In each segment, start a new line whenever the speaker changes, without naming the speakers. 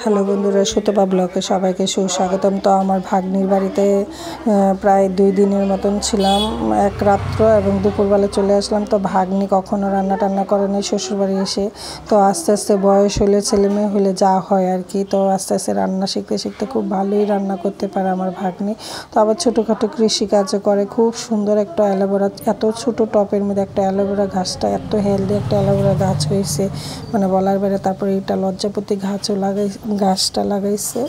Hello বন্ধুরা, সুতপা ব্লগে সবাইকে সুস্বাগতম। তো আমার ভাগ্নির বাড়িতে প্রায় 2 দিনের মতন ছিলাম, এক রাত্র এবং দুপুরবেলা চলে আসলাম। তো ভাগ্নি কখনো রান্না টান্না করেনি শ্বশুরবাড়ি এসে। তো আস্তে আস্তে বয়স হলে, ছেলে মেয়ে হলে যা হয় আর কি, তো আস্তে আস্তে রান্না শিখতে শিখতে খুব ভালোই রান্না করতে পারে আমার ভাগ্নি। তো আবার ছোটোখাটো কৃষিকাজও করে। খুব সুন্দর একটা অ্যালোভেরা, এত ছোটো টপের মধ্যে একটা অ্যালোভেরা গাছটা, এত হেলদি একটা অ্যালোভেরা গাছ হয়েছে মানে বলার বাইরে। তারপরে এটা লজ্জাপতি গাছও গাছটা লাগাইছে,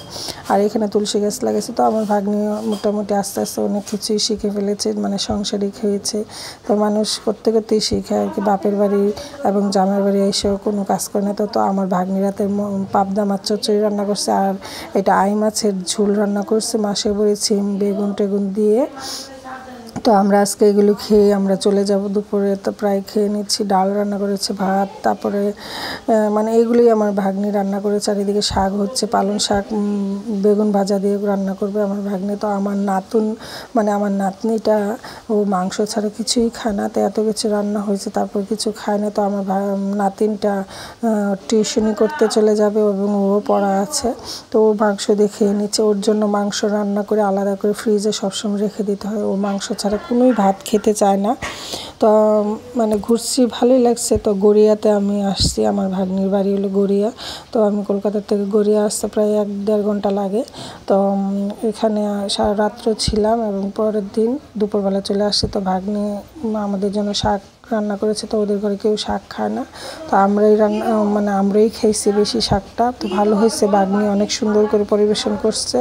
আর এখানে তুলসী গাছ লাগাইছে। তো আমার ভাগ্নি মোটামুটি আস্তে আস্তে অনেক কিছুই শিখে ফেলেছে, মানে সংসারিক হয়েছে। তো মানুষ করতে করতেই শিখে আর কি। বাপের বাড়ি এবং জামাইয়ের বাড়ি এসেও কোনো কাজ করে না। তো আমার ভাগ্নি রাতে পাবদা মাছ চচ্চড়ি রান্না করছে, আর এটা আই মাছের ঝোল রান্না করছে মাসে বড়ি, সিম, বেগুন টেগুন দিয়ে। তো আমরা আজকে এগুলো খেয়ে আমরা চলে যাব দুপুরে। তো প্রায় খেয়ে নিচ্ছি। ডাল রান্না করেছে, ভাত, তারপরে মানে এগুলোই আমার ভাগ্নি রান্না করেছে। আর এদিকে শাক হচ্ছে, পালং শাক বেগুন ভাজা দিয়ে রান্না করবে আমার ভাগ্নি। তো আমার আমার নাতনিটা ও মাংস ছাড়া কিছুই খায় না, তো এত কিছু রান্না হয়েছে তারপর কিছু খায় না। তো আমার নাতিনটা টিউশনি করতে চলে যাবে এবং ও পড়া আছে, তো ও মাংস দিয়ে খেয়ে নিচ্ছে। ওর জন্য মাংস রান্না করে আলাদা করে ফ্রিজে সবসময় রেখে দিতে হয়। ও মাংস ছাড়া কোনোই ভাত খেতে চায় না। তো মানে ঘুরছি, ভালোই লাগছে। তো গড়িয়াতে আমি আসছি, আমার ভাগ্নির বাড়ি হলো গড়িয়া। তো আমি কলকাতা থেকে গড়িয়া আসতে প্রায় 1-1.5 ঘন্টা লাগে। তো এখানে সারা রাত্র ছিলাম এবং পরের দিন দুপুরবেলা চলে আসছি। তো ভাগ্নি আমাদের জন্য শাক রান্না করেছে। তো ওদের ঘরে কেউ শাক খায় না, তো আমরাই খেয়েছি বেশি শাকটা। তো ভালো হয়েছে, ভাগ্নি অনেক সুন্দর করে পরিবেশন করছে,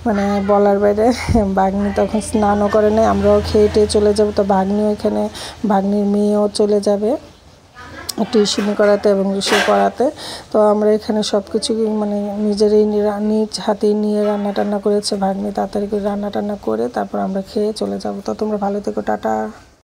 মানে বলার বাইরে। ভাগ্নি তখন স্নানও করে নাই, আমরাও খেয়ে টেয়ে চলে যাব। তো ভাগ্নির মেয়েও চলে যাবে টিউশনি করাতে এবং সে পড়াতে। তো আমরা এখানে সব কিছু মানে নিজ হাতেই নিয়ে রান্না টান্না করেছে ভাগ্নি। তাড়াতাড়ি করে রান্না টান্না করে তারপর আমরা খেয়ে চলে যাব। তো তোমরা ভালো থেকো, টাটা।